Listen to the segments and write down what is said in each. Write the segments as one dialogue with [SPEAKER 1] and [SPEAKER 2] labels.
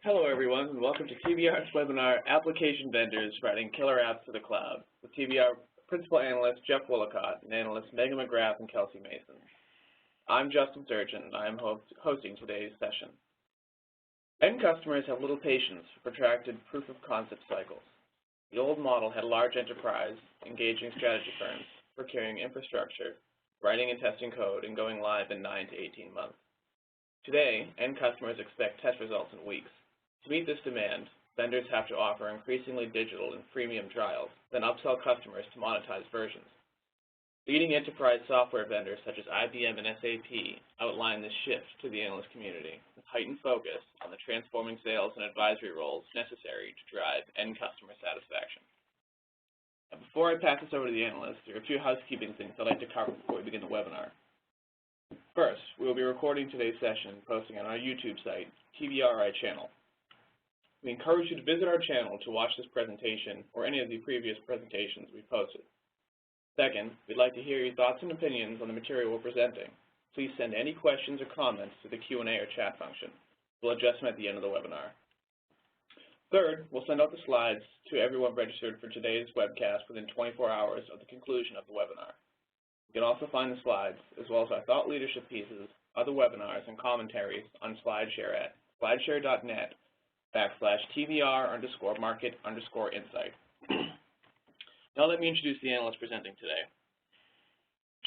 [SPEAKER 1] Hello everyone, and welcome to TBR's webinar, Application Vendors Writing Killer Apps to the Cloud, with TBR Principal Analyst Jeff Willicott and Analysts Megan McGrath and Kelsey Mason. I'm Justin Surgeon, and I'm hosting today's session. End customers have little patience for protracted proof-of-concept cycles. The old model had a large enterprise, engaging strategy firms, procuring infrastructure, writing and testing code, and going live in 9 to 18 months. Today, end customers expect test results in weeks. To meet this demand, vendors have to offer increasingly digital and freemium trials, then upsell customers to monetized versions. Leading enterprise software vendors such as IBM and SAP outline this shift to the analyst community, with heightened focus on the transforming sales and advisory roles necessary to drive end customer satisfaction. Now, before I pass this over to the analysts, there are a few housekeeping things I'd like to cover before we begin the webinar. First, we will be recording today's session and posting on our YouTube site, TBRI channel. We encourage you to visit our channel to watch this presentation or any of the previous presentations we've posted. Second, we'd like to hear your thoughts and opinions on the material we're presenting. Please send any questions or comments to the Q&A or chat function. We'll address them at the end of the webinar. Third, we'll send out the slides to everyone registered for today's webcast within 24 hours of the conclusion of the webinar. You can also find the slides, as well as our thought leadership pieces, other webinars, and commentaries on SlideShare at slideshare.net/TBR_market_insight. Now let me introduce the analyst presenting today.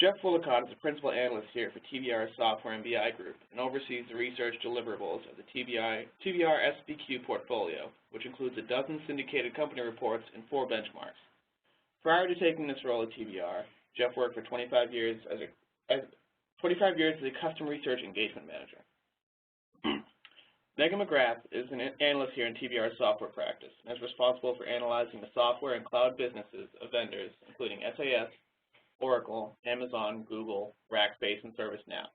[SPEAKER 1] Jeff Willicott is a principal analyst here for TBR's Software and BI Group and oversees the research deliverables of the TBR SBQ portfolio, which includes 12 syndicated company reports and 4 benchmarks. Prior to taking this role at TBR, Jeff worked for 25 years as a custom research engagement manager. Megan McGrath is an analyst here in TBR's software practice and is responsible for analyzing the software and cloud businesses of vendors including SAS, Oracle, Amazon, Google, Rackspace, and ServiceNow.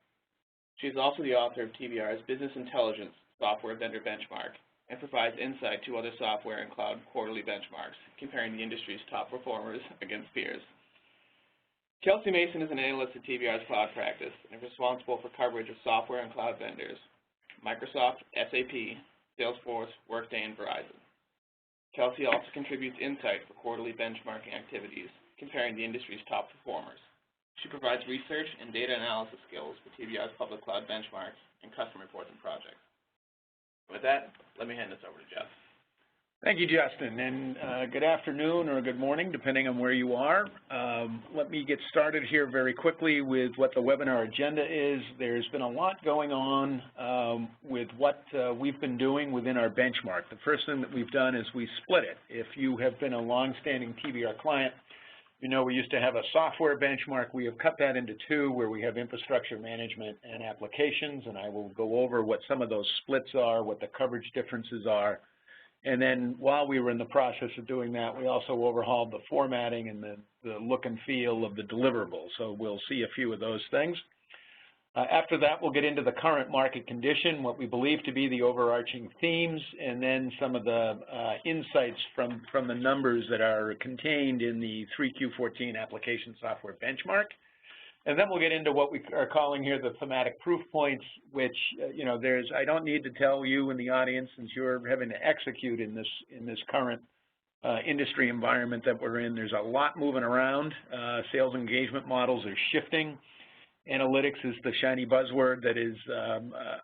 [SPEAKER 1] She is also the author of TBR's Business Intelligence Software Vendor Benchmark and provides insight to other software and cloud quarterly benchmarks, comparing the industry's top performers against peers. Kelsey Mason is an analyst at TBR's cloud practice and is responsible for coverage of software and cloud vendors, Microsoft, SAP, Salesforce, Workday, and Verizon. Kelsey also contributes insight for quarterly benchmarking activities, comparing the industry's top performers. She provides research and data analysis skills for TBR's public cloud benchmarks and custom reports and projects. With that, let me hand this over to Jeff.
[SPEAKER 2] Thank you, Justin, and good afternoon or good morning, depending on where you are. Let me get started here very quickly with what the webinar agenda is. There's been a lot going on with what we've been doing within our benchmark. The first thing that we've done is we split it. If you have been a long-standing TBR client, you know we used to have a software benchmark. We have cut that into 2, where we have infrastructure management and applications, and I will go over what some of those splits are, what the coverage differences are. And then while we were in the process of doing that, we also overhauled the formatting and the look and feel of the deliverables. So we'll see a few of those things. After that, we'll get into the current market condition, what we believe to be the overarching themes, and then some of the insights from the numbers that are contained in the 3Q14 application software benchmark. And then we'll get into what we are calling here the thematic proof points, which, you know, I don't need to tell you in the audience, since you're having to execute in this current industry environment that we're in. There's a lot moving around. Sales engagement models are shifting. Analytics is the shiny buzzword that is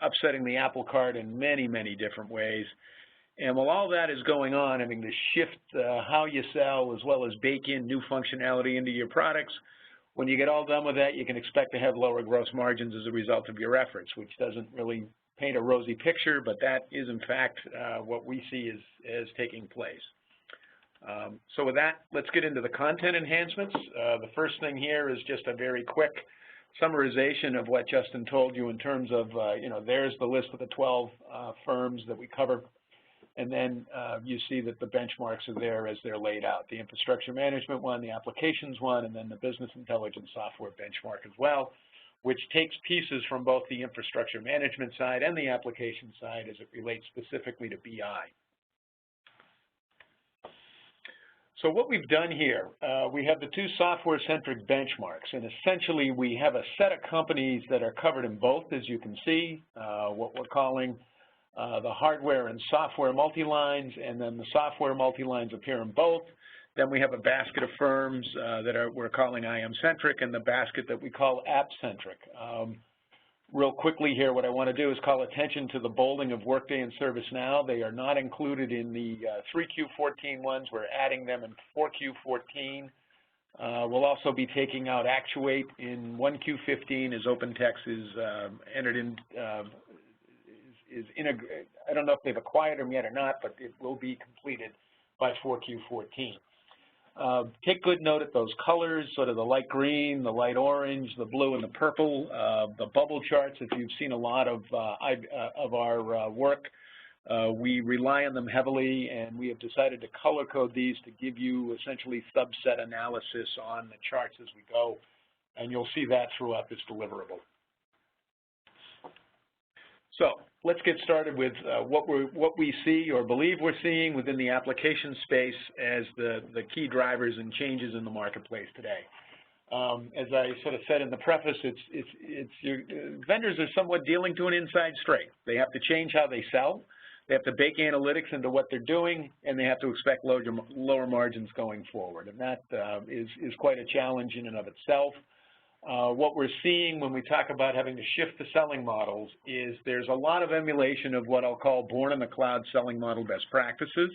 [SPEAKER 2] upsetting the apple cart in many, many different ways. And while all that is going on, having to shift how you sell as well as bake in new functionality into your products, when you get all done with that, you can expect to have lower gross margins as a result of your efforts, which doesn't really paint a rosy picture, but that is, in fact, what we see as taking place. So with that, let's get into the content enhancements. The first thing here is just a very quick summarization of what Justin told you in terms of, you know, there's the list of the 12 firms that we cover. And then you see that the benchmarks are there as they're laid out. The infrastructure management one, the applications one, and then the business intelligence software benchmark as well, which takes pieces from both the infrastructure management side and the application side as it relates specifically to BI. So what we've done here, we have the 2 software-centric benchmarks, and essentially we have a set of companies that are covered in both, as you can see, what we're calling the hardware and software multi-lines, and then the software multi-lines appear in both. Then we have a basket of firms that we're calling IM-centric, and the basket that we call app-centric. Real quickly here, what I want to do is call attention to the bolding of Workday and ServiceNow. They are not included in the 3Q14 ones. We're adding them in 4Q14. We'll also be taking out Actuate in 1Q15 as OpenText is entered in, I don't know if they've acquired them yet or not, but it will be completed by 4Q14. Take good note of those colors, sort of the light green, the light orange, the blue, and the purple. The bubble charts, if you've seen a lot of our work, we rely on them heavily, and we have decided to color code these to give you essentially subset analysis on the charts as we go, and you'll see that throughout this deliverable. So let's get started with what we see or believe we're seeing within the application space as the key drivers and changes in the marketplace today. As I sort of said in the preface, vendors are somewhat dealing to an inside straight. They have to change how they sell. They have to bake analytics into what they're doing, and they have to expect lower margins going forward. And that is quite a challenge in and of itself. What we're seeing when we talk about having to shift the selling models is there's a lot of emulation of what I'll call born-in-the-cloud selling model best practices.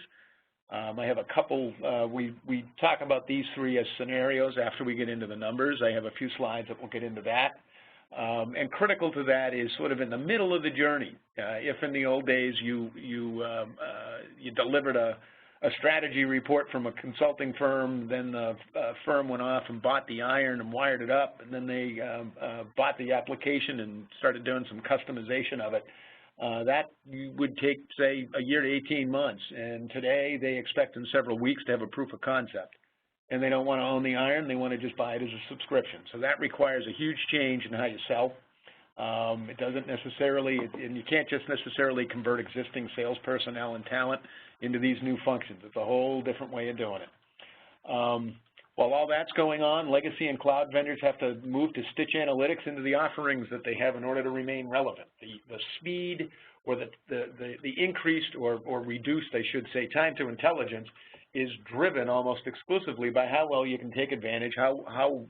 [SPEAKER 2] I have a couple, we talk about these three as scenarios after we get into the numbers. I have a few slides that will get into that. And critical to that is sort of in the middle of the journey. If in the old days you delivered a strategy report from a consulting firm, then the firm went off and bought the iron and wired it up, and then they bought the application and started doing some customization of it. That would take, say, a year to 18 months, and today they expect in several weeks to have a proof of concept. And they don't want to own the iron, they want to just buy it as a subscription. So that requires a huge change in how you sell. It doesn't necessarily, and you can't just necessarily convert existing sales personnel and talent into these new functions. It's a whole different way of doing it. While all that's going on, legacy and cloud vendors have to move to stitch analytics into the offerings that they have in order to remain relevant. The speed or the increased or reduced, I should say, time to intelligence is driven almost exclusively by how well you can take advantage, how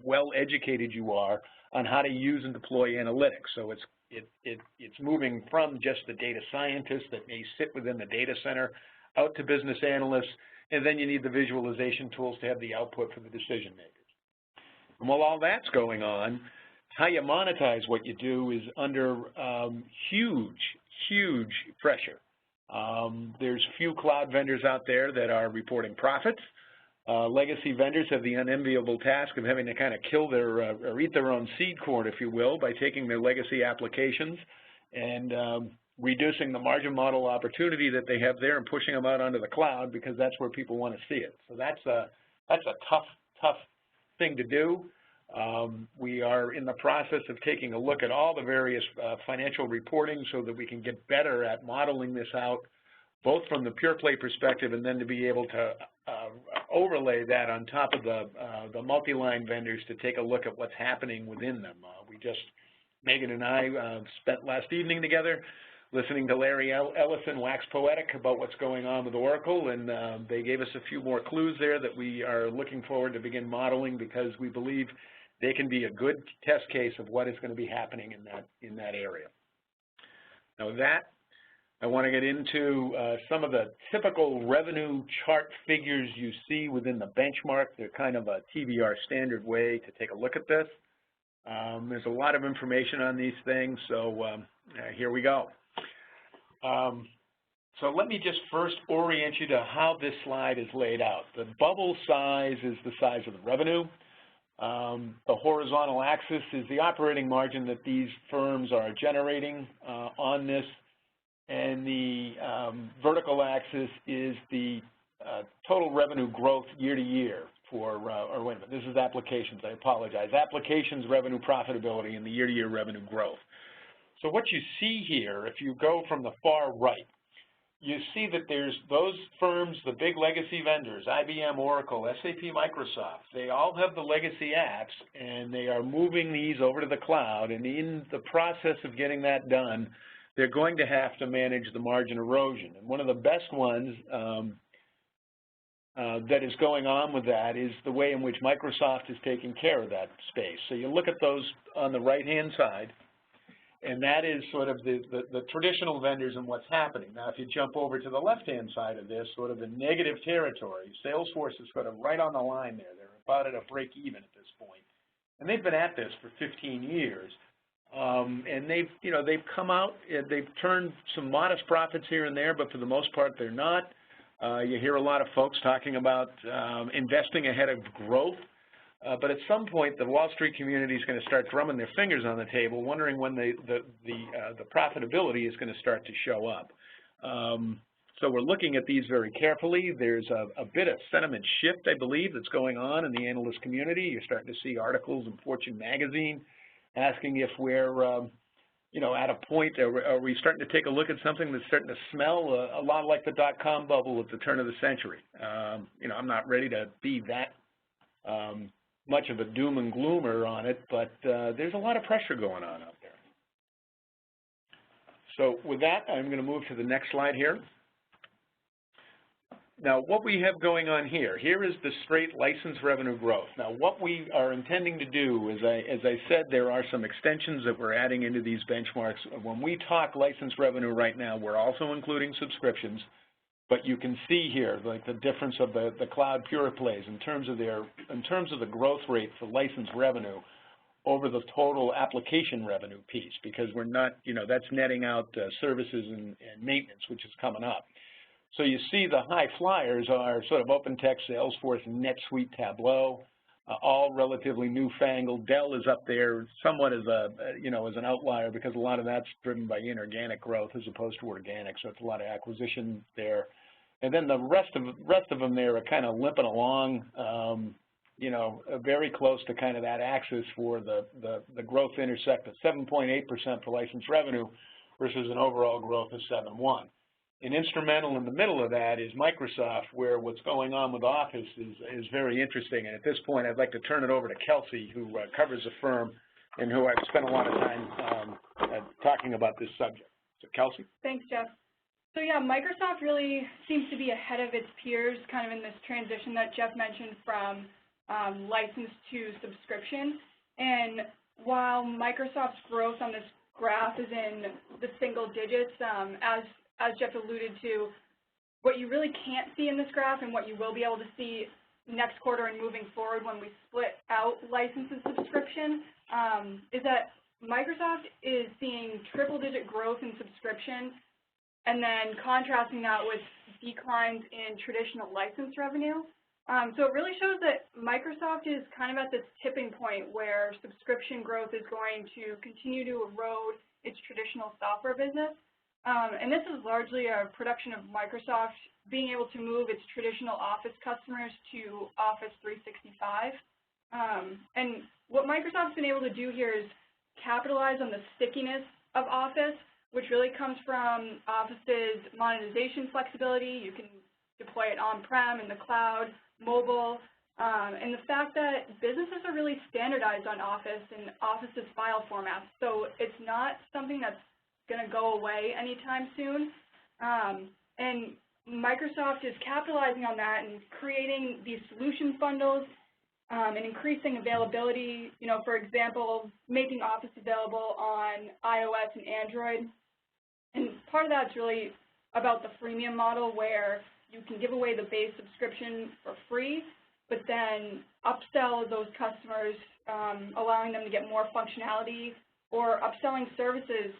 [SPEAKER 2] well educated you are on how to use and deploy analytics. So it's moving from just the data scientist that may sit within the data center out to business analysts, and then you need the visualization tools to have the output for the decision makers. And while all that's going on, how you monetize what you do is under huge pressure. There's few cloud vendors out there that are reporting profits. Legacy vendors have the unenviable task of having to kind of kill their, or eat their own seed corn, if you will, by taking their legacy applications and reducing the margin model opportunity that they have there and pushing them out onto the cloud because that's where people want to see it. So that's a tough thing to do. We are in the process of taking a look at all the various financial reporting so that we can get better at modeling this out, both from the pure play perspective and then to be able to overlay that on top of the multi-line vendors to take a look at what's happening within them. Megan and I spent last evening together listening to Larry Ellison wax poetic about what's going on with Oracle, and they gave us a few more clues there that we are looking forward to begin modeling because we believe they can be a good test case of what is going to be happening in that area. Now with that, I want to get into some of the typical revenue chart figures you see within the benchmark. They're kind of a TBR standard way to take a look at this. There's a lot of information on these things, so here we go. So let me just first orient you to how this slide is laid out. The bubble size is the size of the revenue. The horizontal axis is the operating margin that these firms are generating on this, and the vertical axis is the total revenue growth year to year for, or wait a minute, this is applications, I apologize, applications revenue profitability and the year-to-year revenue growth. So what you see here, if you go from the far right, you see that there's those firms, the big legacy vendors, IBM, Oracle, SAP, Microsoft, they all have the legacy apps and they are moving these over to the cloud, and in the process of getting that done, they're going to have to manage the margin erosion. And one of the best ones that is going on with that is the way in which Microsoft is taking care of that space. So you look at those on the right-hand side, and that is sort of the traditional vendors and what's happening. Now, if you jump over to the left-hand side of this, sort of the negative territory, Salesforce is sort of right on the line there. They're about at a break even at this point. And they've been at this for 15 years. And they've come out, they've turned some modest profits here and there, but for the most part, they're not. You hear a lot of folks talking about investing ahead of growth. But at some point, the Wall Street community is going to start drumming their fingers on the table, wondering when the profitability is going to start to show up. So we're looking at these very carefully. There's a bit of sentiment shift, I believe, that's going on in the analyst community. You're starting to see articles in Fortune magazine asking if we're, at a point, are we starting to take a look at something that's starting to smell a lot like the dot-com bubble at the turn of the century. I'm not ready to be that much of a doom and gloomer on it, but there's a lot of pressure going on out there. So with that, I'm going to move to the next slide here. Now, what we have going on here is the straight license revenue growth. Now, what we are intending to do, as I said, there are some extensions that we're adding into these benchmarks. When we talk license revenue right now, we're also including subscriptions, but you can see here, like the difference of the cloud pure plays in terms of the growth rate for license revenue over the total application revenue piece, because we're not, that's netting out services and maintenance, which is coming up. So you see the high flyers are sort of OpenText, Salesforce, NetSuite, Tableau, all relatively newfangled. Dell is up there somewhat as as an outlier, because a lot of that's driven by inorganic growth as opposed to organic. So it's a lot of acquisition there. And then the rest of them there are kind of limping along, very close to kind of that axis for the growth intersect of 7.8% for license revenue versus an overall growth of 7.1%. And instrumental in the middle of that is Microsoft, where what's going on with Office is very interesting. And at this point, I'd like to turn it over to Kelsey, who covers the firm and who I've spent a lot of time talking about this subject. So, Kelsey?
[SPEAKER 3] Thanks, Jeff. So, yeah, Microsoft really seems to be ahead of its peers kind of in this transition that Jeff mentioned from license to subscription. And while Microsoft's growth on this graph is in the single digits, as Jeff alluded to, what you really can't see in this graph and what you will be able to see next quarter and moving forward when we split out license and subscription is that Microsoft is seeing triple-digit growth in subscription and then contrasting that with declines in traditional license revenue. So it really shows that Microsoft is kind of at this tipping point where subscription growth is going to continue to erode its traditional software business. And this is largely a production of Microsoft being able to move its traditional Office customers to Office 365. And what Microsoft's been able to do here is capitalize on the stickiness of Office, which really comes from Office's monetization flexibility. You can deploy it on-prem, in the cloud, mobile, and the fact that businesses are really standardized on Office and Office's file formats. So it's not something that's going to go away anytime soon, and Microsoft is capitalizing on that and creating these solutions bundles and increasing availability, for example, making Office available on iOS and Android. And part of that's really about the freemium model, where you can give away the base subscription for free, but then upsell those customers, allowing them to get more functionality, or upselling services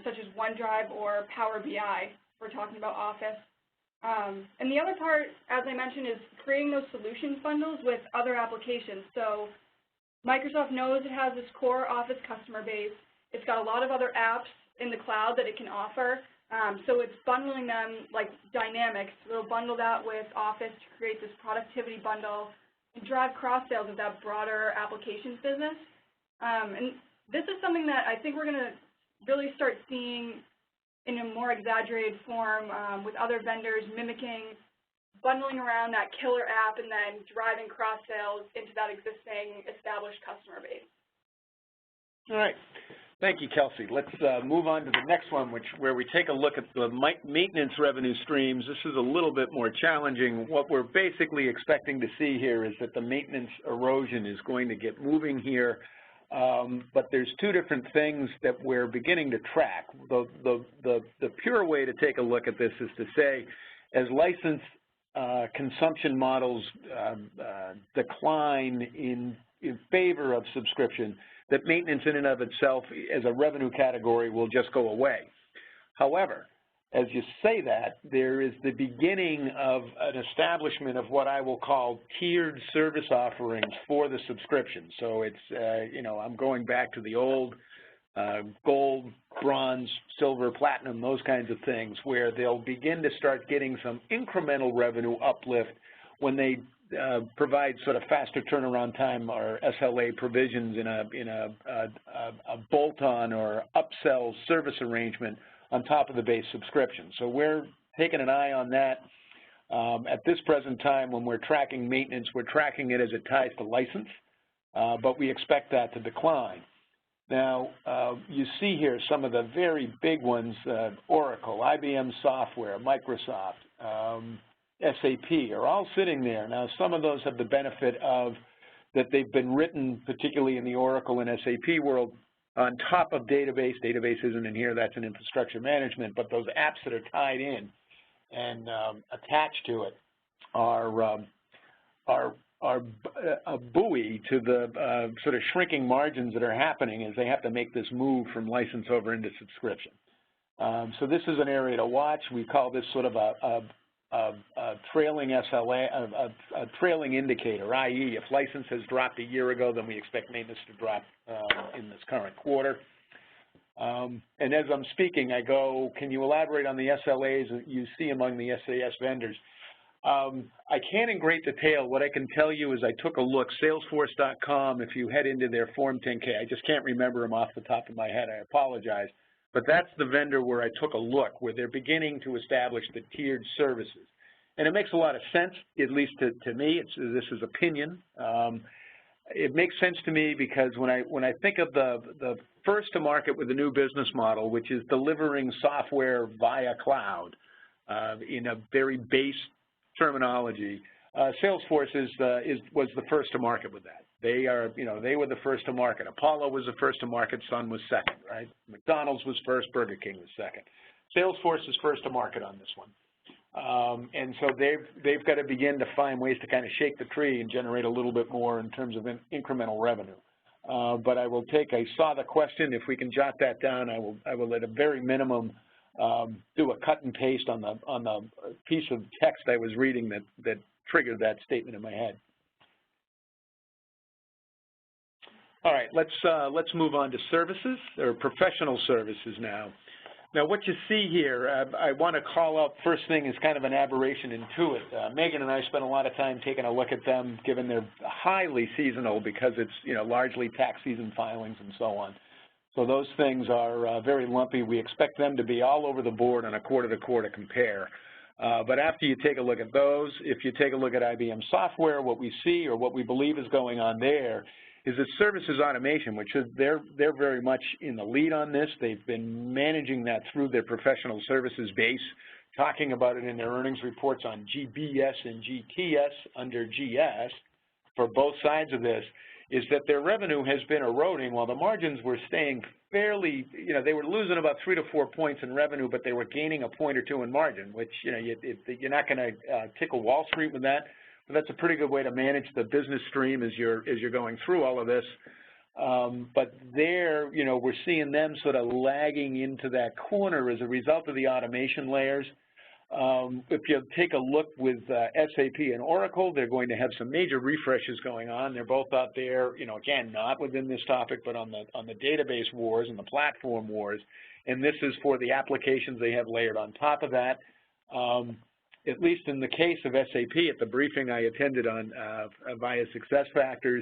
[SPEAKER 3] such as OneDrive or Power BI, if we're talking about Office. And the other part, as I mentioned, is creating those solutions bundles with other applications. So Microsoft knows it has this core Office customer base. It's got a lot of other apps in the cloud that it can offer. So it's bundling them like Dynamics. We'll bundle that with Office to create this productivity bundle and drive cross-sales of that broader applications business. And this is something that I think we're going to really start seeing in a more exaggerated form with other vendors mimicking, bundling around that killer app and then driving cross-sales into that existing established customer base.
[SPEAKER 2] All right. Thank you, Kelsey. Let's move on to the next one, where we take a look at the maintenance revenue streams. This is a little bit more challenging. What we're basically expecting to see here is that the maintenance erosion is going to get moving here, but there's two different things that we're beginning to track. The pure way to take a look at this is to say, as license consumption models decline in favor of subscription, that maintenance in and of itself as a revenue category will just go away. However, as you say that, there is the beginning of an establishment of what I will call tiered service offerings for the subscription. So it's, you know, I'm going back to the old gold, bronze, silver, platinum, those kinds of things, where they'll begin to start getting some incremental revenue uplift when they provide sort of faster turnaround time or SLA provisions in a bolt-on or upsell service arrangement on top of the base subscription. So we're taking an eye on that. At this present time, when we're tracking maintenance, we're tracking it as it ties to license, but we expect that to decline. Now, you see here some of the very big ones, Oracle, IBM Software, Microsoft, SAP are all sitting there. Now, some of those have the benefit of that they've been written, particularly in the Oracle and SAP world, on top of database. Database isn't in here, that's in infrastructure management, but those apps that are tied in and attached to it are a buoy to the sort of shrinking margins that are happening as they have to make this move from license over into subscription. So this is an area to watch. We call this sort of a trailing SLA, a trailing indicator, i.e. if license has dropped a year ago, then we expect maintenance to drop in this current quarter. And as I'm speaking, I go, can you elaborate on the SLAs that you see among the SAS vendors? I can't in great detail. What I can tell you is I took a look, Salesforce.com, if you head into their Form 10K, I just can't remember them off the top of my head, I apologize. But that's the vendor where I took a look, where they're beginning to establish the tiered services. And it makes a lot of sense, at least to me. This is opinion. It makes sense to me because when I think of the first to market with the new business model, which is delivering software via cloud in a very base terminology, Salesforce was the first to market with that. They are, you know, they were the first to market. Apollo was the first to market. Sun was second, right? McDonald's was first. Burger King was second. Salesforce is first to market on this one, and so they've got to begin to find ways to kind of shake the tree and generate a little bit more in terms of incremental revenue. But I saw the question. If we can jot that down, I will at a very minimum do a cut and paste on the piece of text I was reading that triggered that statement in my head. All right, let's move on to services, or professional services now. Now, what you see here, I want to call out first thing is kind of an aberration into it. Megan and I spent a lot of time taking a look at them, given they're highly seasonal because it's, you know, largely tax season filings and so on. So those things are very lumpy. We expect them to be all over the board on a quarter-to-quarter compare. But after you take a look at those, if you take a look at IBM Software, what we see or what we believe is going on there is that services automation, which is they're very much in the lead on this. They've been managing that through their professional services base, talking about it in their earnings reports on GBS and GTS under GS for both sides of this, is that their revenue has been eroding while the margins were staying fairly, you know, they were losing about 3 to 4 points in revenue, but they were gaining a point or two in margin, which, you know, you're not going to tickle Wall Street with that. But that's a pretty good way to manage the business stream as you're going through all of this. But there, you know, we're seeing them sort of lagging into that corner as a result of the automation layers. If you take a look with SAP and Oracle, they're going to have some major refreshes going on. They're both out there, you know, again, not within this topic, but on the database wars and the platform wars. And this is for the applications they have layered on top of that. At least in the case of SAP, at the briefing I attended on via SuccessFactors,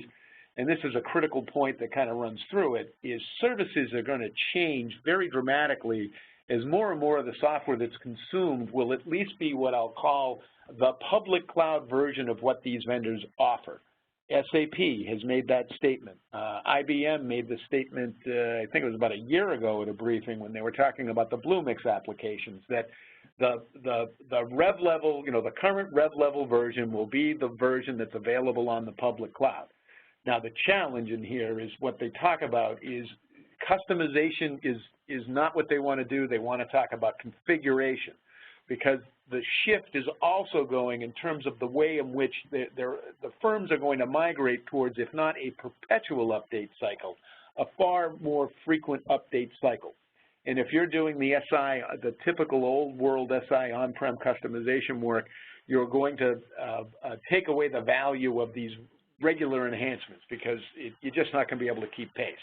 [SPEAKER 2] and this is a critical point that kind of runs through it, is services are going to change very dramatically as more and more of the software that's consumed will at least be what I'll call the public cloud version of what these vendors offer. SAP has made that statement. IBM made the statement, I think it was about a year ago at a briefing when they were talking about the Bluemix applications, that the rev level, the current rev level version will be the version that's available on the public cloud. Now, the challenge in here is what they talk about is customization is not what they want to do. They want to talk about configuration, because the shift is also going in terms of the way in which the firms are going to migrate towards, if not a perpetual update cycle, a far more frequent update cycle. And if you're doing the SI, the typical old world SI on-prem customization work, you're going to take away the value of these regular enhancements, because you're just not going to be able to keep pace.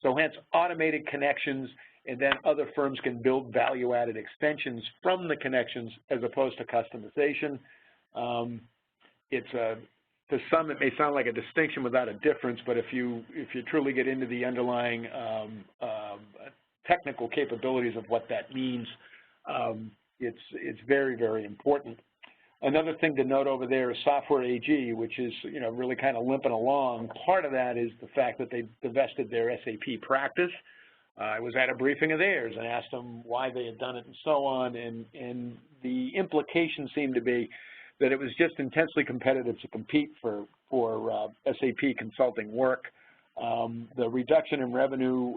[SPEAKER 2] So hence, automated connections, and then other firms can build value-added extensions from the connections as opposed to customization. To some, it may sound like a distinction without a difference, but if you truly get into the underlying technical capabilities of what that means, it's very, very important. Another thing to note over there is software AG, which is really kind of limping along. Part of that is the fact that they divested their SAP practice. I was at a briefing of theirs and asked them why they had done it and so on, and the implication seemed to be that it was just intensely competitive to compete for SAP consulting work. The reduction in revenue,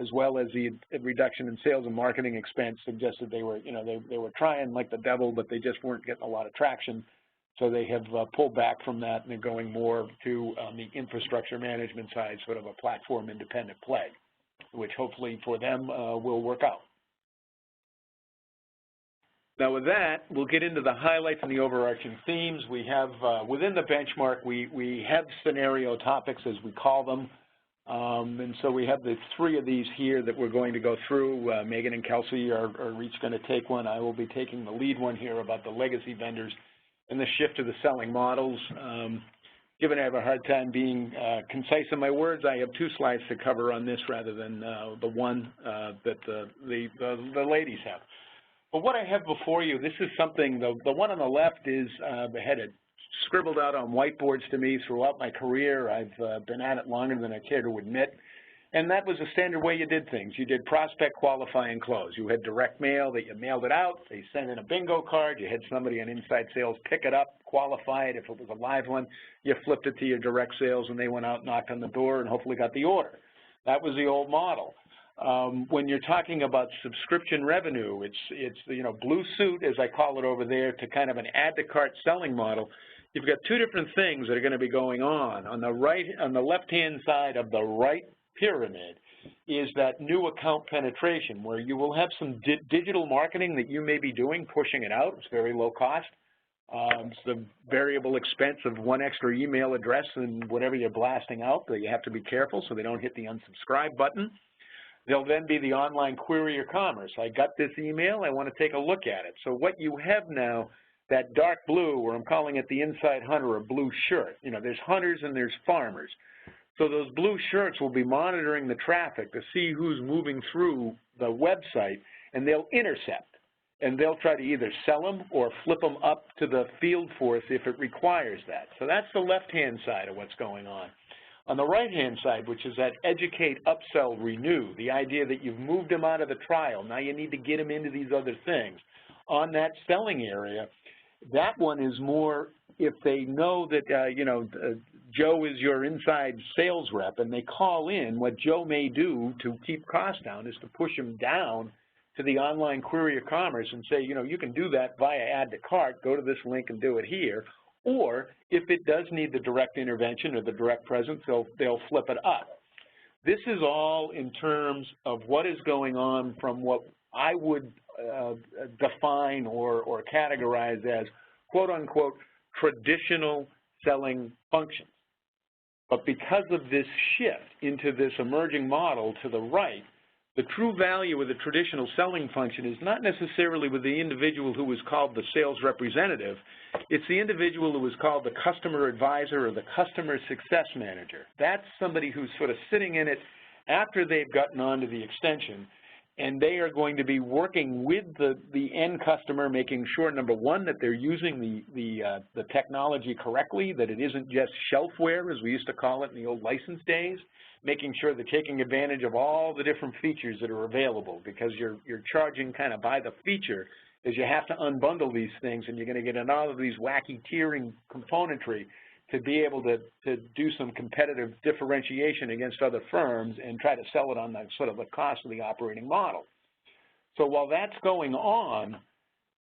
[SPEAKER 2] as well as the reduction in sales and marketing expense, suggested they were trying like the devil, but they just weren't getting a lot of traction. So they have pulled back from that, and they're going more to the infrastructure management side, sort of a platform independent play, which hopefully for them will work out. Now with that, we'll get into the highlights and the overarching themes. We have, within the benchmark, we have scenario topics, as we call them. And so we have the three of these here that we're going to go through. Megan and Kelsey are each going to take one. I will be taking the lead one here about the legacy vendors and the shift to the selling models. Given I have a hard time being concise in my words, I have two slides to cover on this rather than the one that the ladies have. But what I have before you, this is something, the one on the left is, I had it scribbled out on whiteboards to me throughout my career. I've been at it longer than I care to admit. And that was the standard way you did things. You did prospect, qualify, and close. You had direct mail that you mailed it out. They sent in a bingo card. You had somebody on inside sales pick it up, qualify it. If it was a live one, you flipped it to your direct sales, and they went out, knocked on the door, and hopefully got the order. That was the old model. When you're talking about subscription revenue, it's blue suit, as I call it over there, to kind of an add-to-cart selling model. You've got two different things that are going to be going on. On the left-hand side of the right pyramid is that new account penetration, where you will have some digital marketing that you may be doing, pushing it out. It's very low cost. It's the variable expense of one extra email address and whatever you're blasting out, but you have to be careful so they don't hit the unsubscribe button. There'll then be the online query or commerce. I got this email, I want to take a look at it. So what you have now, that dark blue, or I'm calling it the inside hunter, a blue shirt. There's hunters and there's farmers. So those blue shirts will be monitoring the traffic to see who's moving through the website, and they'll intercept. And they'll try to either sell them or flip them up to the field force if it requires that. So that's the left-hand side of what's going on. On the right-hand side, which is that educate, upsell, renew, the idea that you've moved them out of the trial, now you need to get them into these other things. On that selling area, that one is more if they know that, Joe is your inside sales rep and they call in, what Joe may do to keep costs down is to push them down to the online query or commerce and say, you can do that via add to cart, go to this link and do it here. Or if it does need the direct intervention or the direct presence, they'll flip it up. This is all in terms of what is going on from what I would define or categorize as quote unquote traditional selling functions. But because of this shift into this emerging model to the right, the true value of the traditional selling function is not necessarily with the individual who is called the sales representative. It's the individual who is called the customer advisor or the customer success manager. That's somebody who's sort of sitting in it after they've gotten onto the extension and they are going to be working with the end customer, making sure, number one, that they're using the technology correctly, that it isn't just shelfware, as we used to call it in the old license days, making sure they're taking advantage of all the different features that are available, because you're charging kind of by the feature, as you have to unbundle these things, and you're going to get in all of these wacky tiering componentry to be able to do some competitive differentiation against other firms and try to sell it on the sort of the cost of the operating model. So while that's going on,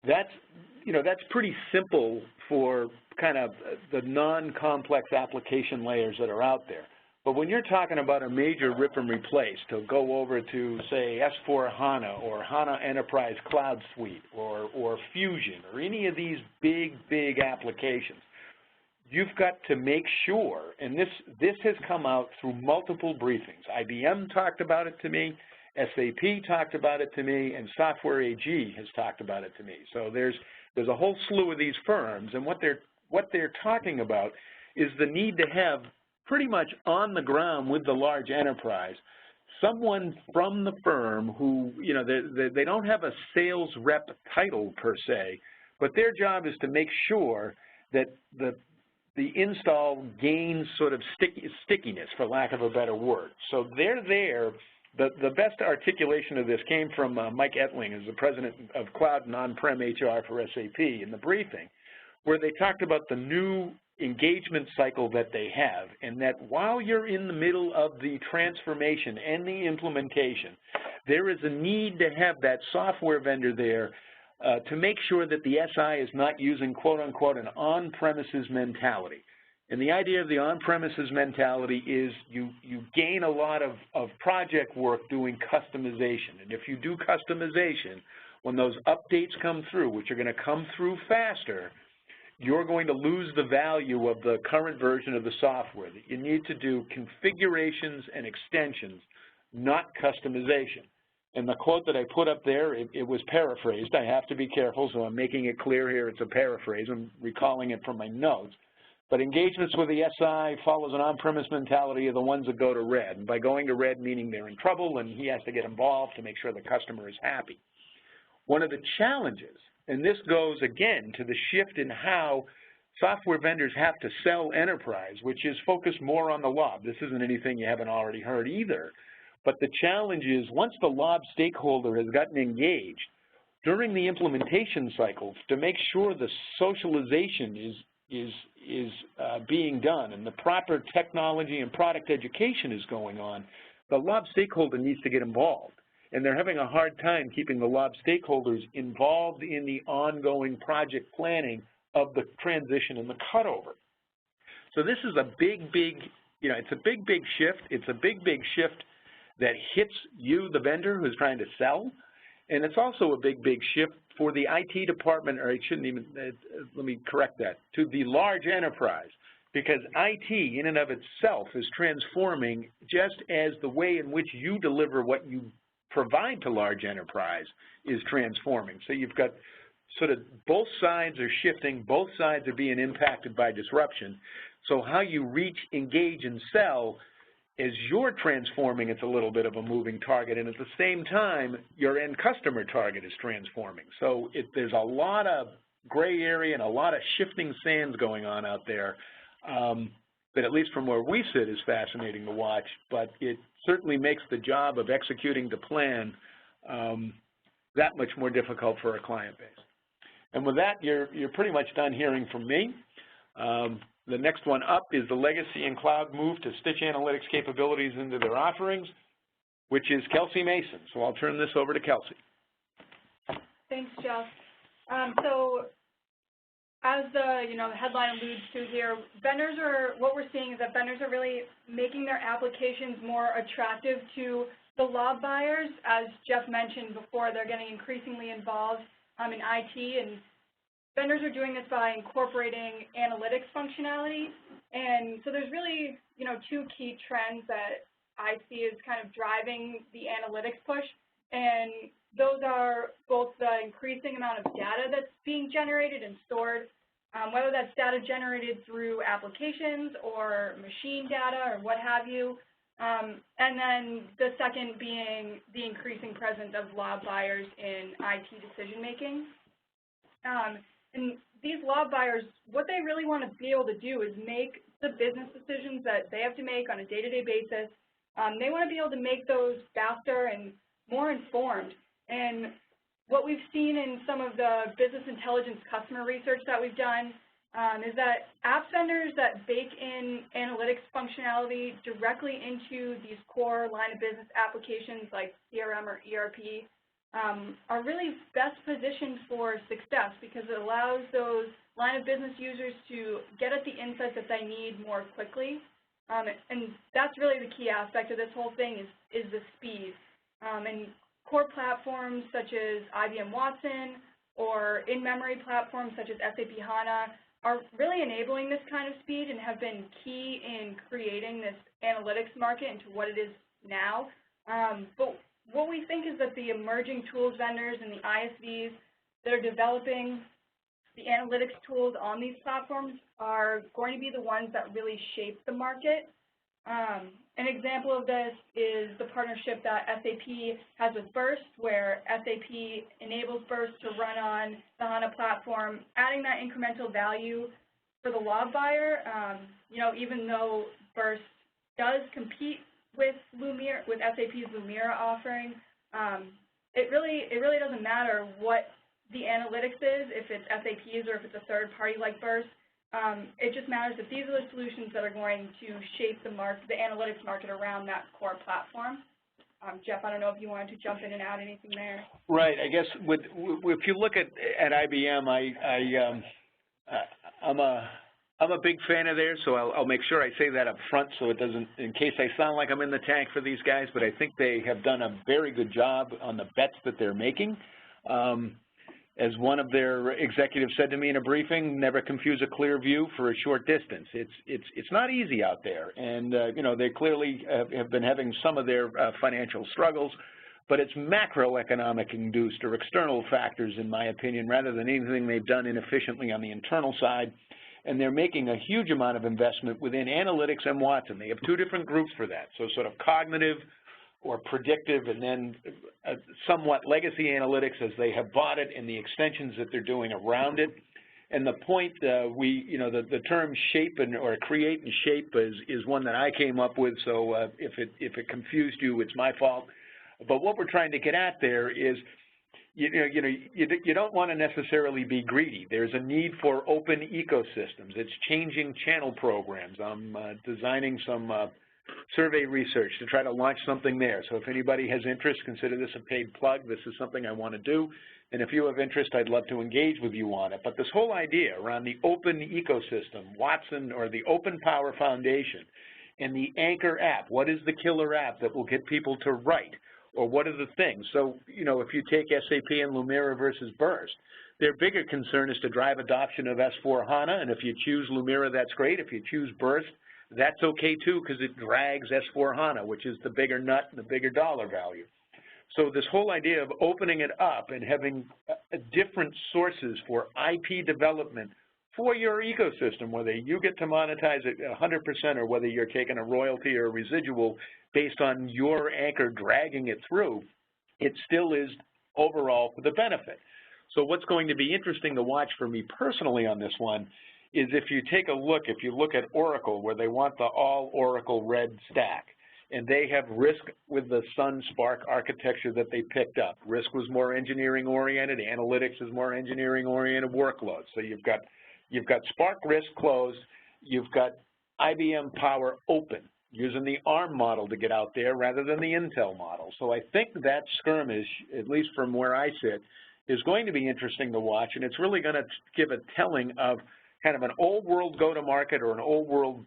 [SPEAKER 2] that's pretty simple for kind of the non-complex application layers that are out there. But when you're talking about a major rip and replace to go over to, say, S/4HANA or HANA Enterprise Cloud Suite or Fusion or any of these big applications, you've got to make sure, and this has come out through multiple briefings. IBM talked about it to me, SAP talked about it to me, and Software AG has talked about it to me. So there's a whole slew of these firms, and what they're talking about is the need to have pretty much on the ground with the large enterprise someone from the firm who, they don't have a sales rep title per se, but their job is to make sure that the install gains sort of stickiness, for lack of a better word. So they're there. The best articulation of this came from Mike Ettling, who's the president of Cloud and On-Prem HR for SAP, in the briefing, where they talked about the new engagement cycle that they have, and that while you're in the middle of the transformation and the implementation, there is a need to have that software vendor there to make sure that the SI is not using, quote unquote, an on-premises mentality. And the idea of the on-premises mentality is you gain a lot of project work doing customization. And if you do customization, when those updates come through, which are going to come through faster, you're going to lose the value of the current version of the software. That you need to do configurations and extensions, not customization. And the quote that I put up there, it was paraphrased. I have to be careful, so I'm making it clear here it's a paraphrase. I'm recalling it from my notes. But engagements with the SI follows an on-premise mentality of the ones that go to red. And by going to red, meaning they're in trouble and he has to get involved to make sure the customer is happy. One of the challenges, and this goes again to the shift in how software vendors have to sell enterprise, which is focused more on the LOB. This isn't anything you haven't already heard either. But the challenge is, once the LOB stakeholder has gotten engaged, during the implementation cycles, to make sure the socialization is being done and the proper technology and product education is going on, the LOB stakeholder needs to get involved. And they're having a hard time keeping the LOB stakeholders involved in the ongoing project planning of the transition and the cutover. So this is a big, it's a big shift. It's a big shift that hits you, the vendor, who's trying to sell. And it's also a big shift for the IT department, or let me correct that, to the large enterprise, because IT in and of itself is transforming just as the way in which you deliver what you provide to large enterprise is transforming. So you've got sort of both sides are shifting, both sides are being impacted by disruption. So how you reach, engage, and sell, as you're transforming, it's a little bit of a moving target, and at the same time, your end customer target is transforming. So there's a lot of gray area and a lot of shifting sands going on out there that, at least from where we sit, is fascinating to watch, but it certainly makes the job of executing the plan that much more difficult for a client base. And with that, you're pretty much done hearing from me. The next one up is the legacy and cloud move to stitch analytics capabilities into their offerings, which is Kelsey Mason. So I'll turn this over to Kelsey.
[SPEAKER 3] Thanks, Jeff. So as the headline alludes to here, what we're seeing is that vendors are really making their applications more attractive to the LOB buyers. As Jeff mentioned before, they're getting increasingly involved in IT, and vendors are doing this by incorporating analytics functionality. And so there's really, two key trends that I see as kind of driving the analytics push. And those are both the increasing amount of data that's being generated and stored, whether that's data generated through applications or machine data or what have you. And then the second being the increasing presence of law buyers in IT decision-making. And these law buyers, what they really want to be able to do is make the business decisions that they have to make on a day-to-day basis. They want to be able to make those faster and more informed. And what we've seen in some of the business intelligence customer research that we've done is that app vendors that bake in analytics functionality directly into these core line of business applications like CRM or ERP are really best positioned for success because it allows those line of business users to get at the insights that they need more quickly. And that's really the key aspect of this whole thing is the speed. And core platforms such as IBM Watson or in-memory platforms such as SAP HANA are really enabling this kind of speed and have been key in creating this analytics market into what it is now. But what we think is that the emerging tools vendors and the ISVs that are developing the analytics tools on these platforms are going to be the ones that really shape the market. An example of this is the partnership that SAP has with Burst, where SAP enables Burst to run on the HANA platform, adding that incremental value for the law buyer. You know, even though Burst does compete with Lumira, with SAP's Lumira offering, it really doesn't matter what the analytics is, if it's SAP's or if it's a third party like Burst. It just matters that these are the solutions that are going to shape the analytics market around that core platform. Jeff, I don't know if you wanted to jump in and add anything there.
[SPEAKER 2] Right. I guess if you look at IBM, I'm a big fan of theirs, so I'll make sure I say that up front so it doesn't, in case I sound like I'm in the tank for these guys, but I think they have done a very good job on the bets that they're making. As one of their executives said to me in a briefing, never confuse a clear view for a short distance. It's not easy out there, and you know, they clearly have been having some of their financial struggles, but it's macroeconomic induced or external factors, in my opinion, rather than anything they've done inefficiently on the internal side. And they're making a huge amount of investment within analytics and Watson. They have two different groups for that, so sort of cognitive or predictive, and then somewhat legacy analytics as they have bought it and the extensions that they're doing around it. And the point, the term shape or create and shape is one that I came up with, so if it confused you, it's my fault. But what we're trying to get at there is, you don't want to necessarily be greedy. There's a need for open ecosystems. It's changing channel programs. I'm designing some survey research to try to launch something there. So if anybody has interest, consider this a paid plug. This is something I want to do. And if you have interest, I'd love to engage with you on it. But this whole idea around the open ecosystem, Watson or the Open Power Foundation, and the Anchor app, what is the killer app that will get people to write? Or what are the things? So, if you take SAP and Lumira versus Burst, their bigger concern is to drive adoption of S/4HANA, and if you choose Lumira, that's great. If you choose Burst, that's okay too, because it drags S/4HANA, which is the bigger nut and the bigger dollar value. So this whole idea of opening it up and having different sources for IP development for your ecosystem, whether you get to monetize it 100% or whether you're taking a royalty or a residual based on your anchor dragging it through, it still is overall for the benefit. So what's going to be interesting to watch for me personally on this one is if you look at Oracle, where they want the all Oracle red stack, and they have RISC with the Sun Spark architecture that they picked up. RISC was more engineering oriented, analytics is more engineering oriented workloads. So you've got Spark RISC closed, you've got IBM Power open, using the ARM model to get out there rather than the Intel model. So I think that skirmish, at least from where I sit, is going to be interesting to watch, and it's really going to give a telling of kind of an old world go-to-market or an old world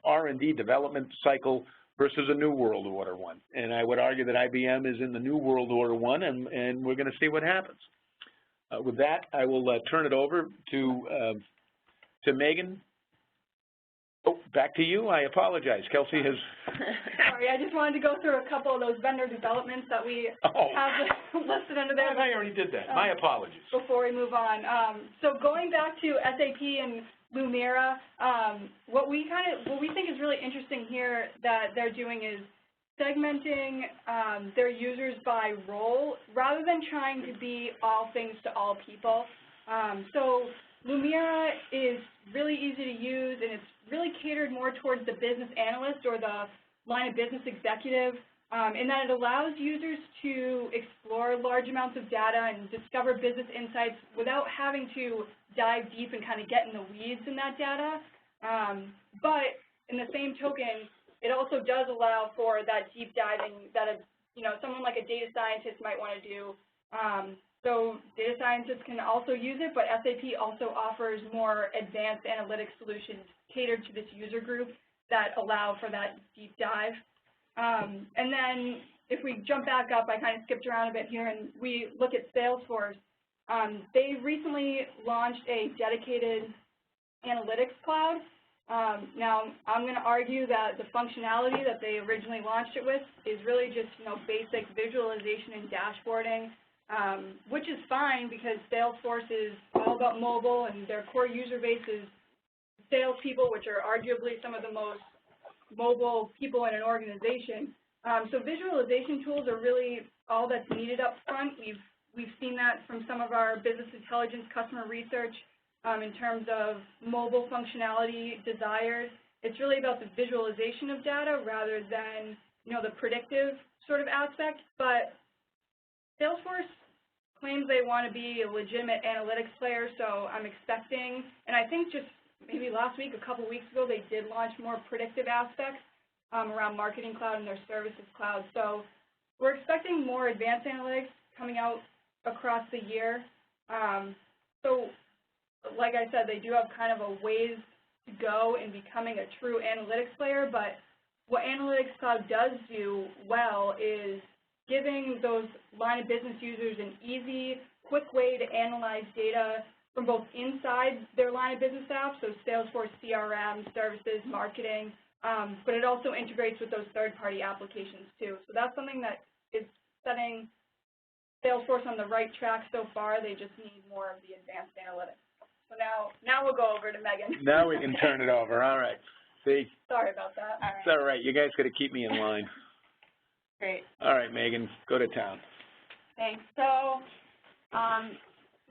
[SPEAKER 2] R&D development cycle versus a new world order one. And I would argue that IBM is in the new world order one, and we're going to see what happens. With that, I will turn it over to Megan. Oh, back to you. I apologize. Kelsey has...
[SPEAKER 3] Sorry, I just wanted to go through a couple of those vendor developments that we have listed under there.
[SPEAKER 2] I already did that. My apologies.
[SPEAKER 3] Before we move on. So going back to SAP and Lumira. What we think is really interesting here that they're doing is segmenting their users by role rather than trying to be all things to all people. So Lumira is really easy to use, and it's really catered more towards the business analyst or the line of business executive, in that it allows users to explore large amounts of data and discover business insights without having to dive deep and kind of get in the weeds in that data. But in the same token, it also does allow for that deep diving that someone like a data scientist might want to do. So data scientists can also use it, but SAP also offers more advanced analytic solutions catered to this user group that allow for that deep dive. And then if we jump back up, I kind of skipped around a bit here, and we look at Salesforce. They recently launched a dedicated analytics cloud. Now, I'm going to argue that the functionality that they originally launched it with is really just basic visualization and dashboarding, which is fine because Salesforce is all about mobile, and their core user base is salespeople, which are arguably some of the most mobile people in an organization. So visualization tools are really all that's needed up front. We've seen that from some of our business intelligence customer research in terms of mobile functionality desired. It's really about the visualization of data rather than the predictive sort of aspect. But Salesforce claims they want to be a legitimate analytics player, so I'm expecting, and I think just maybe last week, a couple weeks ago, they did launch more predictive aspects around Marketing Cloud and their Services Cloud. So we're expecting more advanced analytics coming out across the year. So like I said, they do have kind of a ways to go in becoming a true analytics player, but what Analytics Cloud does do well is giving those line of business users an easy, quick way to analyze data from both inside their line of business apps, so Salesforce CRM, services, marketing, but it also integrates with those third-party applications too. So that's something that is setting Salesforce on the right track so far. They just need more of the advanced analytics. So now we'll go over to Megan.
[SPEAKER 2] Now we can turn it over. All right. See?
[SPEAKER 3] Sorry about that. All right.
[SPEAKER 2] It's all right. You guys got to keep me in line.
[SPEAKER 4] Great.
[SPEAKER 2] All right, Megan, go to town.
[SPEAKER 4] Thanks. So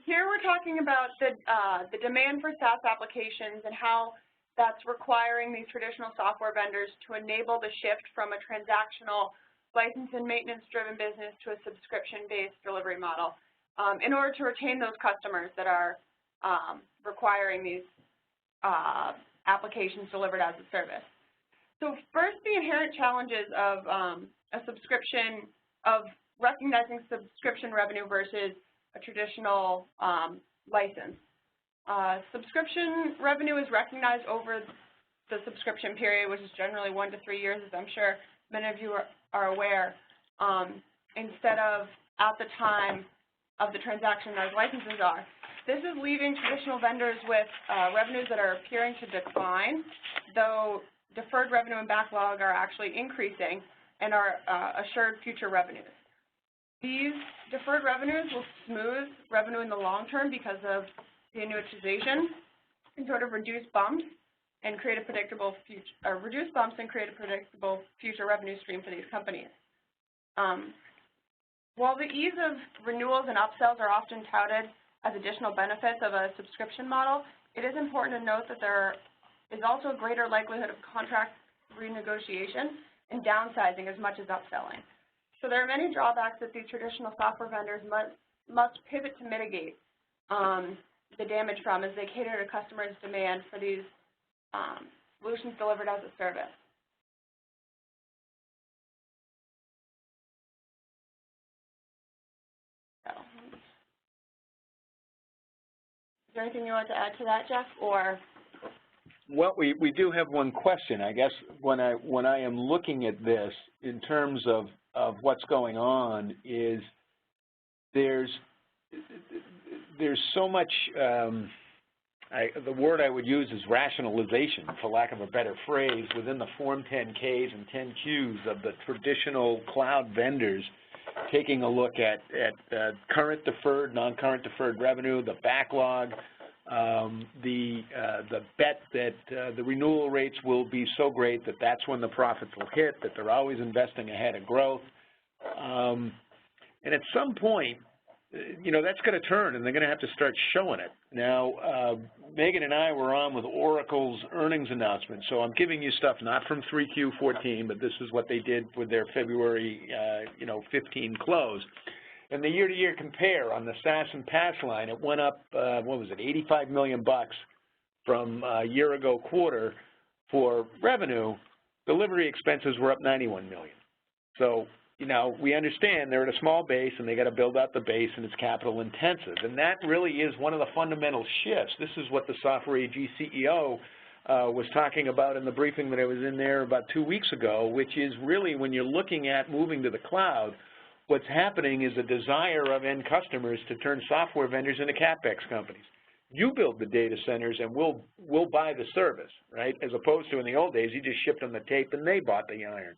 [SPEAKER 4] here we're talking about the demand for SaaS applications and how that's requiring these traditional software vendors to enable the shift from a transactional license and maintenance-driven business to a subscription-based delivery model in order to retain those customers that are requiring these applications delivered as a service. So first, the inherent challenges of a subscription, of recognizing subscription revenue versus a traditional license. Subscription revenue is recognized over the subscription period, which is generally 1 to 3 years, as I'm sure many of you are aware, instead of at the time of the transaction as licenses are. This is leaving traditional vendors with revenues that are appearing to decline, though deferred revenue and backlog are actually increasing and are assured future revenues. These deferred revenues will smooth revenue in the long term because of the annuitization and sort of reduce bumps and create a predictable future, reduce bumps and create a predictable future revenue stream for these companies. While the ease of renewals and upsells are often touted as additional benefits of a subscription model, it is important to note that there is also a greater likelihood of contract renegotiation and downsizing as much as upselling. So there are many drawbacks that these traditional software vendors must pivot to mitigate the damage from as they cater to customers' demand for these solutions delivered as a service. So, is there anything you want to add to that, Jeff, or?
[SPEAKER 2] Well, we do have one question. I guess when I am looking at this in terms of what's going on is there's so much, the word I would use is rationalization, for lack of a better phrase, within the Form 10Ks and 10Qs of the traditional cloud vendors, taking a look at current deferred, non-current deferred revenue, the backlog, the bet that the renewal rates will be so great that that's when the profits will hit, that they're always investing ahead of growth. And at some point, you know, that's going to turn, and they're going to have to start showing it. Now, Megan and I were on with Oracle's earnings announcement, so I'm giving you stuff not from 3Q14, but this is what they did with their February, 15 close. And the year-to-year compare on the SaaS and PaaS line, it went up, what was it, $85 million from a year-ago quarter for revenue. Delivery expenses were up $91 million. So, you know, we understand they're at a small base and they got to build out the base and it's capital intensive. And that really is one of the fundamental shifts. This is what the Software AG CEO was talking about in the briefing that I was in there about 2 weeks ago, which is really when you're looking at moving to the cloud, what's happening is a desire of end customers to turn software vendors into CapEx companies. You build the data centers and we'll buy the service, right? As opposed to in the old days, you just shipped them the tape and they bought the iron.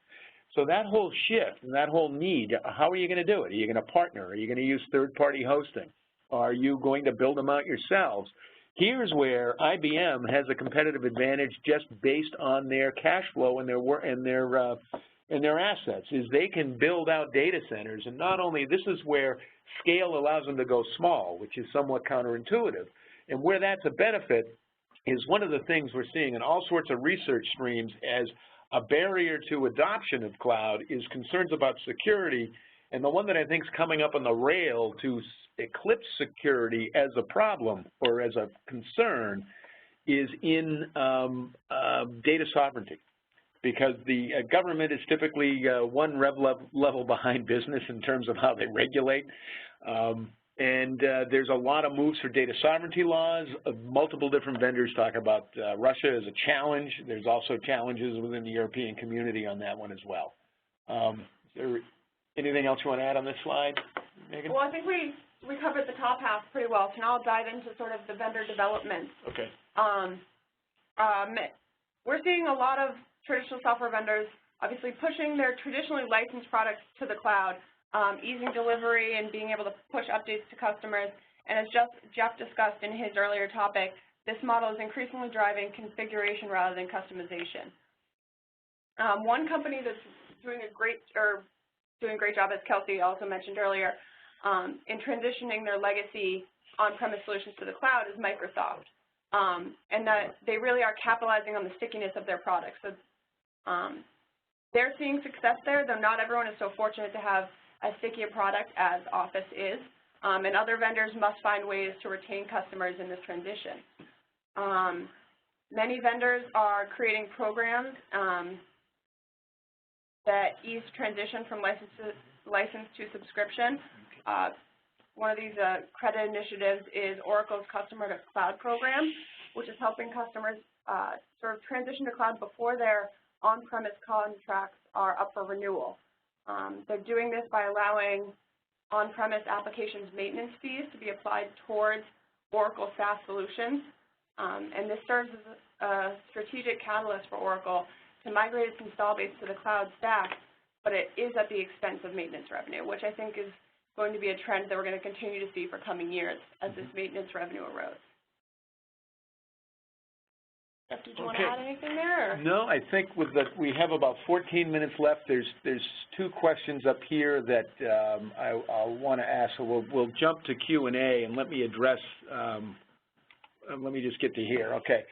[SPEAKER 2] So that whole shift and that whole need, how are you going to do it? Are you going to partner? Are you going to use third-party hosting? Are you going to build them out yourselves? Here's where IBM has a competitive advantage just based on their cash flow and their assets, is they can build out data centers. And not only, this is where scale allows them to go small, which is somewhat counterintuitive. And where that's a benefit is one of the things we're seeing in all sorts of research streams as a barrier to adoption of cloud is concerns about security, and the one that I think is coming up on the rail to eclipse security as a problem or as a concern is in data sovereignty, because the government is typically one level behind business in terms of how they regulate. And there's a lot of moves for data sovereignty laws. Multiple different vendors talk about Russia as a challenge. There's also challenges within the European community on that one as well. Is there anything else you want to add on this slide, Megan?
[SPEAKER 4] Well, I think we covered the top half pretty well, so now I'll dive into sort of the vendor development.
[SPEAKER 1] Okay.
[SPEAKER 4] We're seeing a lot of traditional software vendors obviously pushing their traditionally licensed products to the cloud, easing delivery and being able to push updates to customers. And as Jeff discussed in his earlier topic, this model is increasingly driving configuration rather than customization. One company that's doing a great job, as Kelsey also mentioned earlier, in transitioning their legacy on-premise solutions to the cloud is Microsoft. And that they really are capitalizing on the stickiness of their products. So they're seeing success there, though not everyone is so fortunate to have as sticky a product as Office is, and other vendors must find ways to retain customers in this transition. Many vendors are creating programs that ease transition from license to subscription. One of these credit initiatives is Oracle's Customer to Cloud program, which is helping customers sort of transition to cloud before their on-premise contracts are up for renewal. They're doing this by allowing on-premise applications maintenance fees to be applied towards Oracle SaaS solutions. And this serves as a strategic catalyst for Oracle to migrate its install base to the cloud stack, but it is at the expense of maintenance revenue, which I think is going to be a trend that we're going to continue to see for coming years as this maintenance revenue erodes. Jeff, did you want to add anything there? Or?
[SPEAKER 2] No, I think we have about 14 minutes left. There's two questions up here that I'll want to ask, so we'll jump to Q&A, and let me address, let me just get to here. Okay,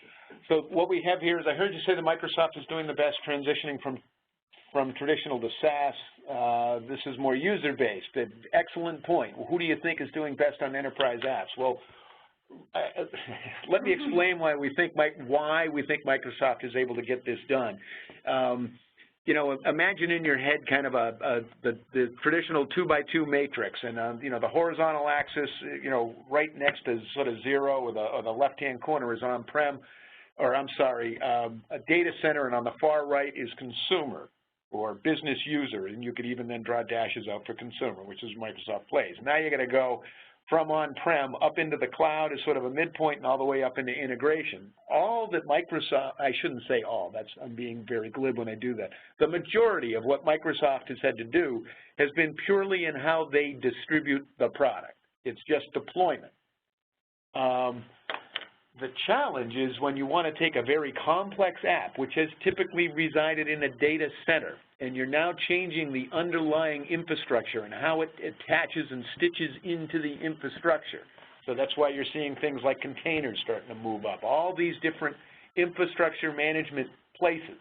[SPEAKER 2] so what we have here is, I heard you say that Microsoft is doing the best transitioning from traditional to SaaS. This is more user-based. Excellent point. Well, who do you think is doing best on enterprise apps? Well, let me explain why we think Microsoft is able to get this done. You know, imagine in your head kind of the traditional 2x2 matrix, and you know, the horizontal axis, you know, right next to sort of 0, or the left-hand corner is on-prem, or I'm sorry, a data center, and on the far right is consumer or business user, and you could even then draw dashes out for consumer, which is Microsoft plays. Now you're going to go from on-prem up into the cloud as sort of a midpoint and all the way up into integration. All that Microsoft, I shouldn't say all, I'm being very glib when I do that. The majority of what Microsoft has had to do has been purely in how they distribute the product. It's just deployment. The challenge is when you want to take a very complex app, which has typically resided in a data center, and you're now changing the underlying infrastructure and how it attaches and stitches into the infrastructure. So that's why you're seeing things like containers starting to move up. All these different infrastructure management places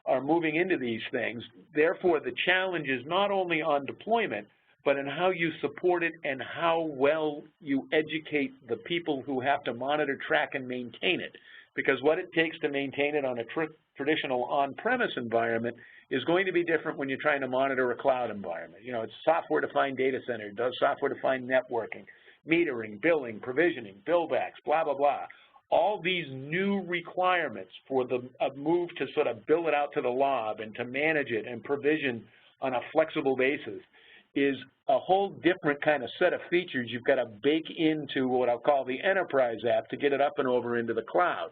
[SPEAKER 2] are moving into these things. Therefore, the challenge is not only on deployment, but in how you support it and how well you educate the people who have to monitor, track, and maintain it. Because what it takes to maintain it on a traditional on-premise environment is going to be different when you're trying to monitor a cloud environment. You know, it's software-defined data center, it does software-defined networking, metering, billing, provisioning, billbacks, blah, blah, blah. All these new requirements for the move to sort of bill it out to the lob and to manage it and provision on a flexible basis is a whole different kind of set of features you've got to bake into what I'll call the enterprise app to get it up and over into the cloud.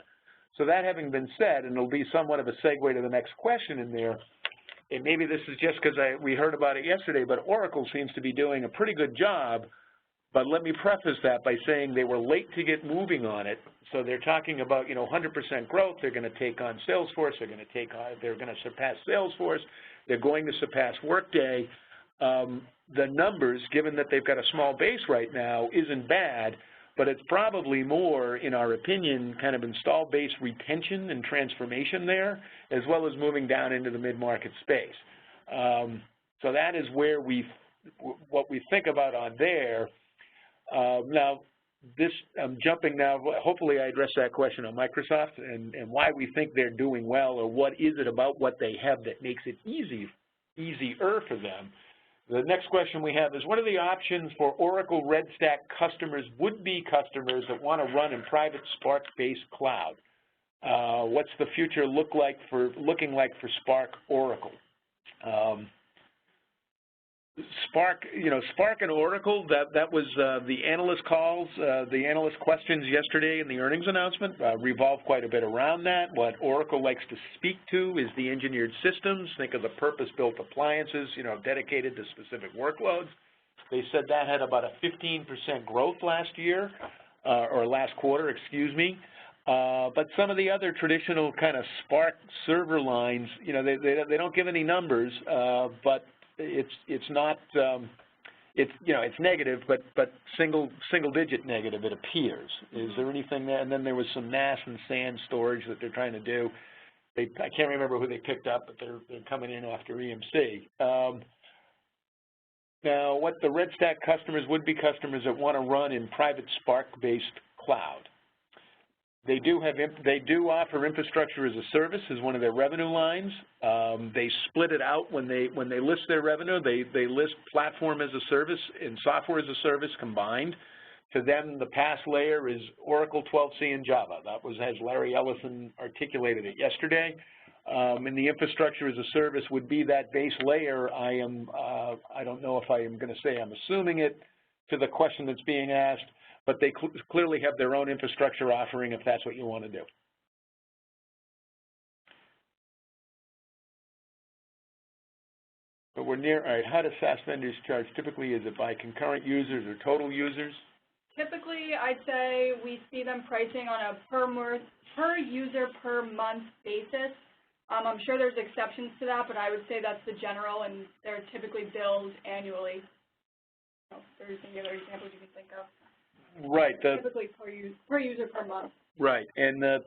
[SPEAKER 2] So that having been said, and it'll be somewhat of a segue to the next question in there, and maybe this is just because we heard about it yesterday, but Oracle seems to be doing a pretty good job. But let me preface that by saying they were late to get moving on it. So they're talking about, 100% growth. They're going to take on Salesforce. They're going to surpass Salesforce. They're going to surpass Workday. The numbers, given that they've got a small base right now, isn't bad, but it's probably more, in our opinion, kind of installed base retention and transformation there, as well as moving down into the mid-market space. So that is where what we think about on there. Now, I'm jumping now, hopefully I addressed that question on Microsoft and why we think they're doing well, or what is it about what they have that makes it easier for them. The next question we have is, what are the options for Oracle RedStack customers, would-be customers that want to run in private Spark-based cloud? What's the future looking like for Spark Oracle? Spark, Spark and Oracle, that was the analyst calls, the analyst questions yesterday in the earnings announcement revolve quite a bit around that. What Oracle likes to speak to is the engineered systems. Think of the purpose-built appliances, dedicated to specific workloads. They said that had about a 15% growth last year, or last quarter, excuse me. But some of the other traditional kind of Spark server lines, they don't give any numbers, but it's not it's negative, but single digit negative, it appears. Is there anything there? And then there was some NAS and SAN storage that they're trying to do. I can't remember who they picked up, but they're coming in after EMC. Now, what the RedStack customers, would-be customers that want to run in private Spark-based cloud. They do offer infrastructure as a service as one of their revenue lines. They split it out when they list their revenue. They list platform as a service and software as a service combined. To them, the PaaS layer is Oracle 12c and Java. That was as Larry Ellison articulated it yesterday. And the infrastructure as a service would be that base layer. I don't know if I am going to say I'm assuming it to the question that's being asked, but they clearly have their own infrastructure offering if that's what you want to do. But we're near, all right, how do SaaS vendors charge? Typically, is it by concurrent users or total users?
[SPEAKER 3] Typically, I'd say we see them pricing on a per user per month basis. I'm sure there's exceptions to that, but I would say that's the general, and they're typically billed annually. So there's any other examples you can think of.
[SPEAKER 2] Right.
[SPEAKER 3] Typically per user per month.
[SPEAKER 2] Right, and the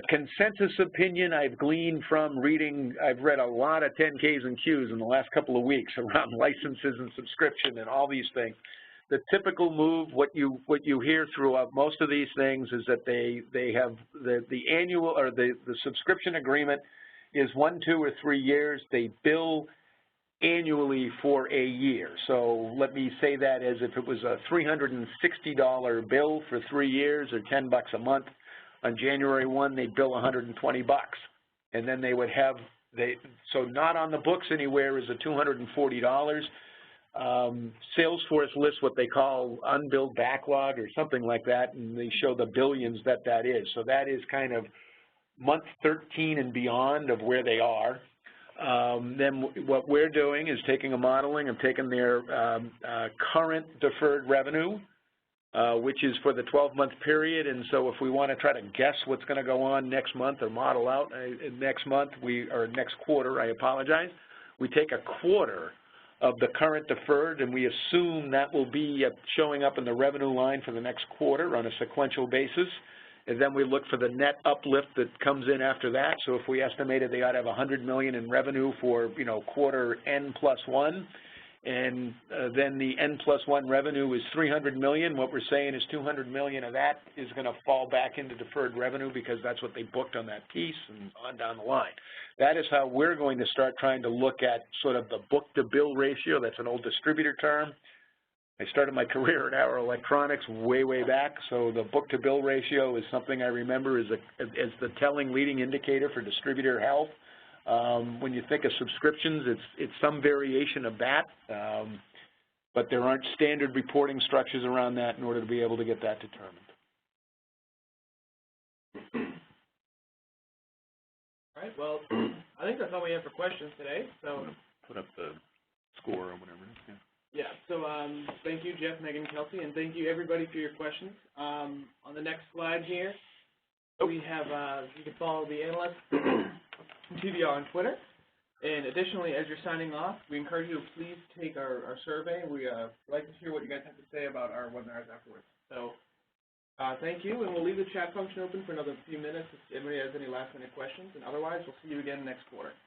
[SPEAKER 2] consensus opinion I've gleaned from reading, I've read a lot of 10Ks and Qs in the last couple of weeks around licenses and subscription and all these things. The typical move, what you hear throughout most of these things is that they have the annual or the subscription agreement is 1, 2, or 3 years. They bill annually for a year. So let me say that as if it was a $360 bill for 3 years or $10 a month. On January 1, they bill $120, and then they would have so not on the books anywhere is a $240. Salesforce lists what they call unbilled backlog or something like that, and they show the billions that is. So that is kind of month 13 and beyond of where they are. Then what we're doing is taking a modeling of taking their current deferred revenue which is for the 12-month period. And so if we want to try to guess what's going to go on next month or model out next month, or next quarter, I apologize, we take a quarter of the current deferred, and we assume that will be showing up in the revenue line for the next quarter on a sequential basis. And then we look for the net uplift that comes in after that. So if we estimated they ought to have $100 million in revenue for, quarter N+1, and then the N+1 revenue is $300 million, what we're saying is $200 million of that is going to fall back into deferred revenue because that's what they booked on that piece and on down the line. That is how we're going to start trying to look at sort of the book-to-bill ratio. That's an old distributor term. I started my career in Arrow Electronics way, way back, so the book-to-bill ratio is something I remember as the telling leading indicator for distributor health. When you think of subscriptions, it's some variation of that, but there aren't standard reporting structures around that in order to be able to get that determined.
[SPEAKER 1] All right, well, I think that's all we have for questions today, so.
[SPEAKER 2] Put up the score or whatever.
[SPEAKER 1] Yeah, so thank you, Jeff, Megan, Kelsey, and thank you, everybody, for your questions. On the next slide here, we have, you can follow the analyst TBR on Twitter. And additionally, as you're signing off, we encourage you to please take our survey. We like to hear what you guys have to say about our webinars afterwards. So thank you, and we'll leave the chat function open for another few minutes if anybody has any last-minute questions. And otherwise, we'll see you again next quarter.